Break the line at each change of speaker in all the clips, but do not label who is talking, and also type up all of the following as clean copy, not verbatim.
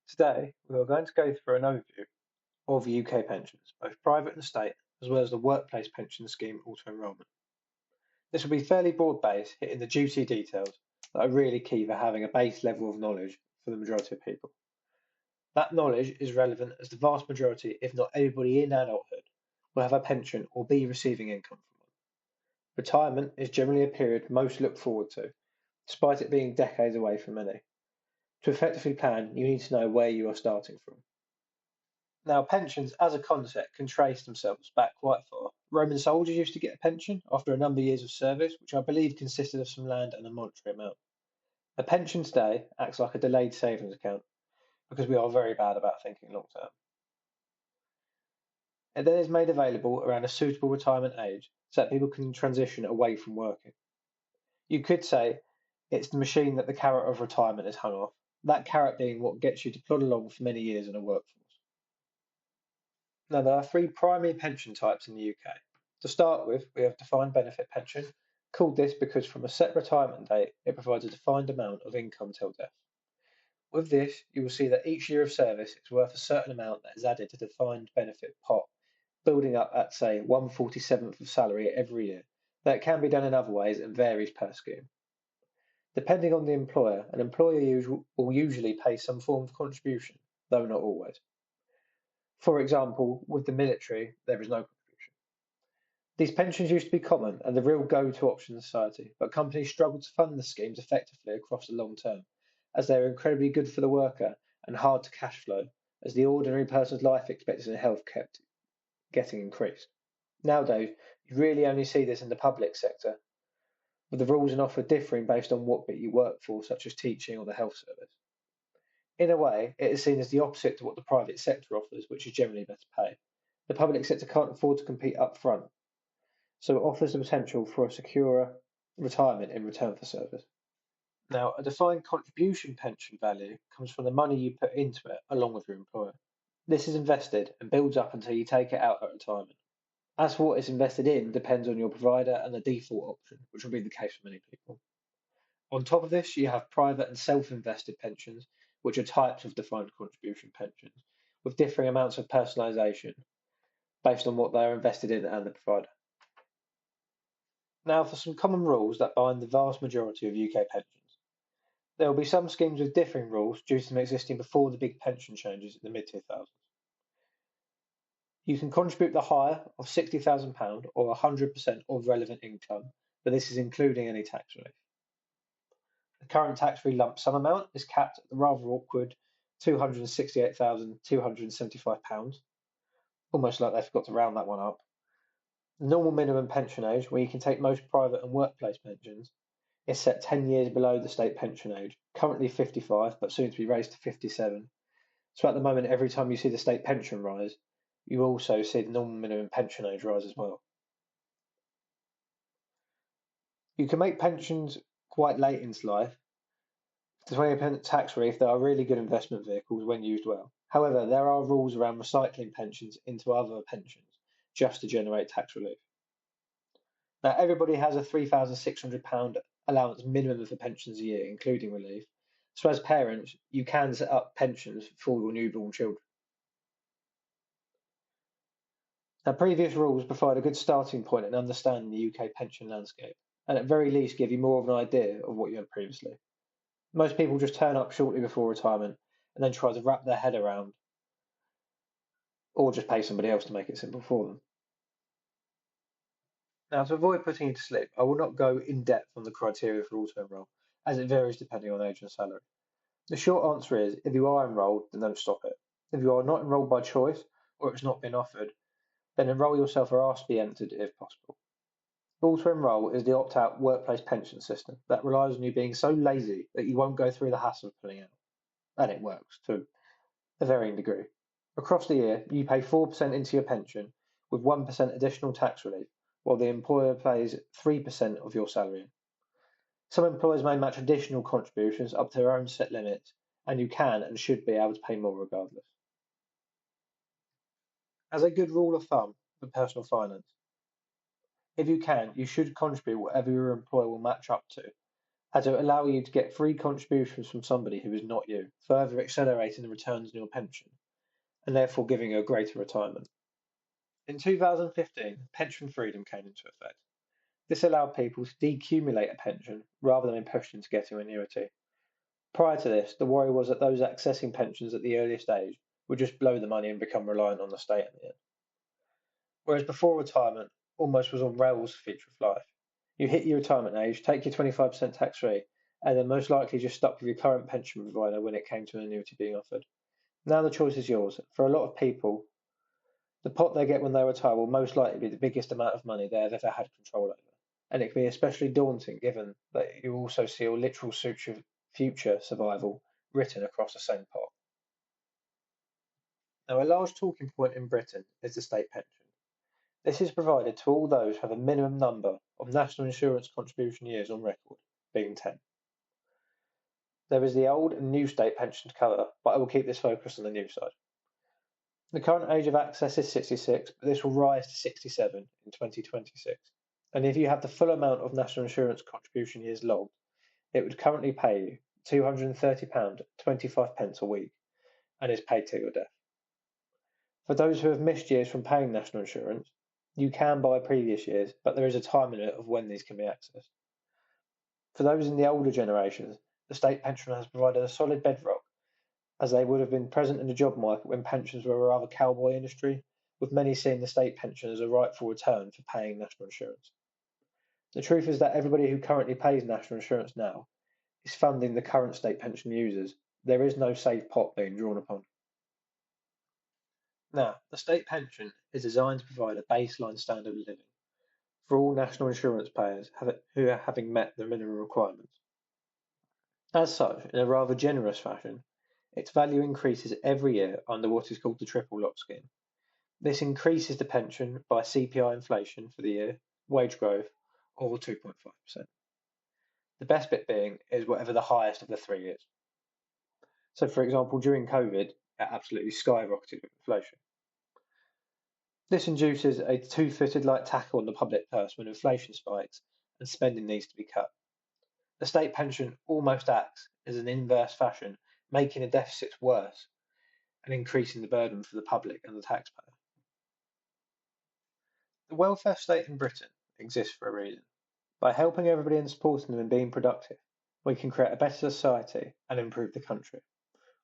Today, we are going to go through an overview of UK pensions, both private and state, as well as the workplace pension scheme auto-enrolment. This will be fairly broad-based, hitting the juicy details that are really key for having a base level of knowledge for the majority of people. That knowledge is relevant as the vast majority, if not everybody in adulthood, will have a pension or be receiving income from one. Retirement is generally a period most look forward to, despite it being decades away from many. To effectively plan, you need to know where you are starting from. Now, pensions as a concept can trace themselves back quite far. Roman soldiers used to get a pension after a number of years of service, which I believe consisted of some land and a monetary amount. A pension today acts like a delayed savings account because we are very bad about thinking long term. It then is made available around a suitable retirement age so that people can transition away from working. You could say it's the machine that the carrot of retirement is hung off, that carrot being what gets you to plod along for many years in a workforce. Now, there are three primary pension types in the UK. To start with, we have defined benefit pension, called this because from a set retirement date, it provides a defined amount of income till death. With this, you will see that each year of service is worth a certain amount that is added to the defined benefit pot, building up at, say, 1/47th of salary every year, though it can be done in other ways and varies per scheme. Depending on the employer, an employer will usually pay some form of contribution, though not always. For example, with the military, there is no contribution. These pensions used to be common and the real go-to option in society, but companies struggle to fund the schemes effectively across the long term, as they are incredibly good for the worker and hard to cash flow, as the ordinary person's life expectancy and health kept getting increased. Nowadays, you really only see this in the public sector, with the rules and offer differing based on what bit you work for, such as teaching or the health service. In a way, it is seen as the opposite to what the private sector offers, which is generally better pay. The public sector can't afford to compete up front, so it offers the potential for a secure retirement in return for service. Now, a defined contribution pension value comes from the money you put into it along with your employer. This is invested and builds up until you take it out at retirement. As for what is invested in depends on your provider and the default option, which will be the case for many people. On top of this, you have private and self-invested pensions, which are types of defined contribution pensions, with differing amounts of personalisation based on what they are invested in and the provider. Now, for some common rules that bind the vast majority of UK pensions. There will be some schemes with differing rules due to them existing before the big pension changes in the mid-2000s. You can contribute the higher of £60,000 or 100% of relevant income, but this is including any tax relief. The current tax-free lump sum amount is capped at the rather awkward £268,275, almost like they forgot to round that one up. The normal minimum pension age, where you can take most private and workplace pensions, is set 10 years below the state pension age, currently 55, but soon to be raised to 57. So at the moment, every time you see the state pension rise, you also see the normal minimum pension age rise as well. You can make pensions quite late into life. The 20% tax relief, they are really good investment vehicles when used well. However, there are rules around recycling pensions into other pensions just to generate tax relief. Now, everybody has a £3,600 allowance minimum for pensions a year, including relief. So, as parents, you can set up pensions for your newborn children. Now, previous rules provide a good starting point in understanding the UK pension landscape, and at very least give you more of an idea of what you had previously. Most people just turn up shortly before retirement and then try to wrap their head around, or just pay somebody else to make it simple for them. Now, to avoid putting you to sleep, I will not go in depth on the criteria for auto-enroll, as it varies depending on age and salary. The short answer is, if you are enrolled, then don't stop it. If you are not enrolled by choice, or it's not been offered, then enroll yourself or ask to be entered if possible. Auto-enroll is the opt-out workplace pension system that relies on you being so lazy that you won't go through the hassle of pulling out. And it works to a varying degree. Across the year, you pay 4% into your pension with 1% additional tax relief, while the employer pays 3% of your salary. Some employers may match additional contributions up to their own set limits, and you can and should be able to pay more regardless. As a good rule of thumb for personal finance, if you can, you should contribute whatever your employer will match up to, as it would allow you to get free contributions from somebody who is not you, further accelerating the returns on your pension, and therefore giving you a greater retirement. In 2015, pension freedom came into effect. This allowed people to decumulate a pension rather than being pushed into getting an annuity. Prior to this, the worry was that those accessing pensions at the earliest age would just blow the money and become reliant on the state in the end. Whereas before retirement almost was on rails for future of life. You hit your retirement age, take your 25% tax free, and then most likely just stuck with your current pension provider when it came to an annuity being offered. Now the choice is yours. For a lot of people, the pot they get when they retire will most likely be the biggest amount of money they have ever had control over. And it can be especially daunting given that you also see your literal future survival written across the same pot. Now, a large talking point in Britain is the state pension. This is provided to all those who have a minimum number of national insurance contribution years on record, being 10. There is the old and new state pension to cover, but I will keep this focused on the new side. The current age of access is 66, but this will rise to 67 in 2026. And if you have the full amount of national insurance contribution years logged, it would currently pay you £230.25 a week and is paid till your death. For those who have missed years from paying national insurance, you can buy previous years, but there is a time limit of when these can be accessed. For those in the older generations, the state pension has provided a solid bedrock, as they would have been present in the job market when pensions were a rather cowboy industry, with many seeing the state pension as a rightful return for paying national insurance. The truth is that everybody who currently pays national insurance now is funding the current state pension users. There is no safe pot being drawn upon. Now, the state pension is designed to provide a baseline standard of living for all national insurance payers who are having met the minimum requirements. As such, in a rather generous fashion, its value increases every year under what is called the triple lock scheme. This increases the pension by CPI inflation for the year, wage growth, or 2.5%. The best bit being is whatever the highest of the 3 years. So, for example, during COVID, it absolutely skyrocketed with inflation. This induces a two-footed like tackle on the public purse when inflation spikes and spending needs to be cut. The state pension almost acts as an inverse fashion, making the deficits worse and increasing the burden for the public and the taxpayer. The welfare state in Britain exists for a reason. By helping everybody and supporting them in being productive, we can create a better society and improve the country.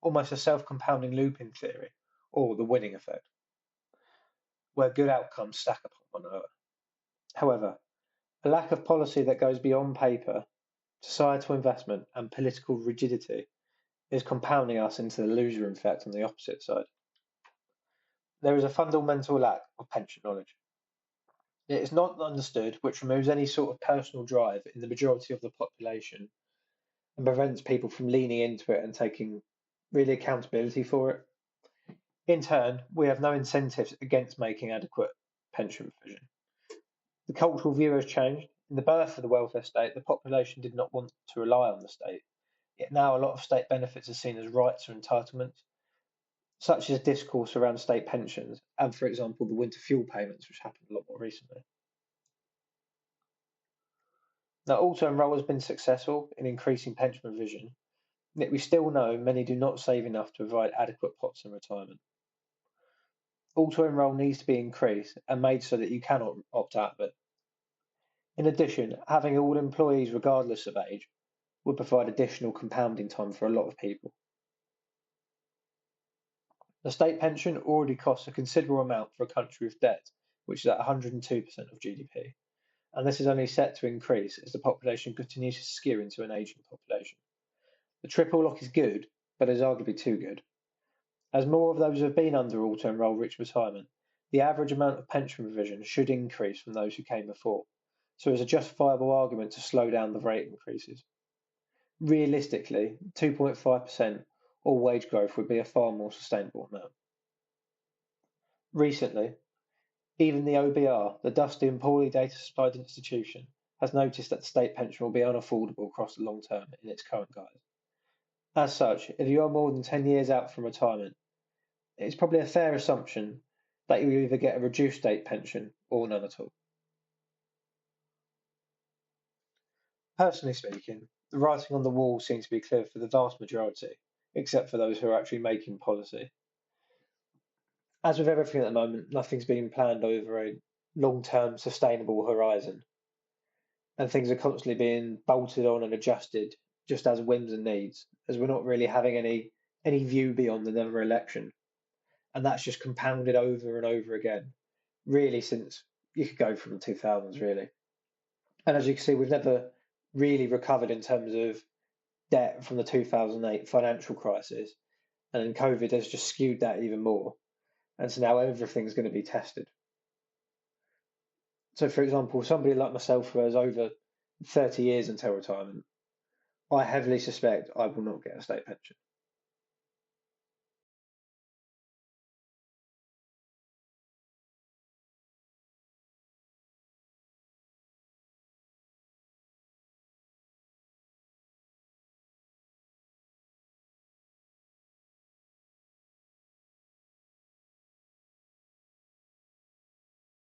Almost a self-compounding loop in theory, or the winning effect, where good outcomes stack upon one another. However, a lack of policy that goes beyond paper, societal investment, and political rigidity is compounding us into the loser effect on the opposite side. There is a fundamental lack of pension knowledge. It is not understood, which removes any sort of personal drive in the majority of the population and prevents people from leaning into it and taking really accountability for it. In turn, we have no incentives against making adequate pension provision. The cultural view has changed. In the birth of the welfare state, the population did not want to rely on the state. Yet now a lot of state benefits are seen as rights or entitlements, such as discourse around state pensions and, for example, the winter fuel payments, which happened a lot more recently. Now, auto-enroll has been successful in increasing pension provision, yet we still know many do not save enough to provide adequate pots in retirement. Auto-enroll needs to be increased and made so that you cannot opt out of it. In addition, having all employees regardless of age would provide additional compounding time for a lot of people. The state pension already costs a considerable amount for a country with debt, which is at 102% of GDP, and this is only set to increase as the population continues to skew into an aging population. The triple lock is good, but is arguably too good. As more of those who have been under auto-enroll reach retirement, the average amount of pension provision should increase from those who came before, so there's a justifiable argument to slow down the rate increases. Realistically, 2.5% or wage growth would be a far more sustainable amount. Recently, even the OBR, the dusty and poorly data supplied institution, has noticed that the state pension will be unaffordable across the long term in its current guise. As such, if you are more than 10 years out from retirement, it's probably a fair assumption that you either get a reduced state pension or none at all. Personally speaking, The writing on the wall seems to be clear for the vast majority, except for those who are actually making policy. As with everything at the moment, nothing's being planned over a long-term sustainable horizon, and things are constantly being bolted on and adjusted just as whims and needs, as we're not really having any view beyond another election. And that's just compounded over and over again, really, since you could go from the 2000s, really. And as you can see, we've never really recovered in terms of debt from the 2008 financial crisis, and then COVID has just skewed that even more. And so now everything's going to be tested. So, for example, somebody like myself who has over 30 years until retirement, I heavily suspect I will not get a state pension.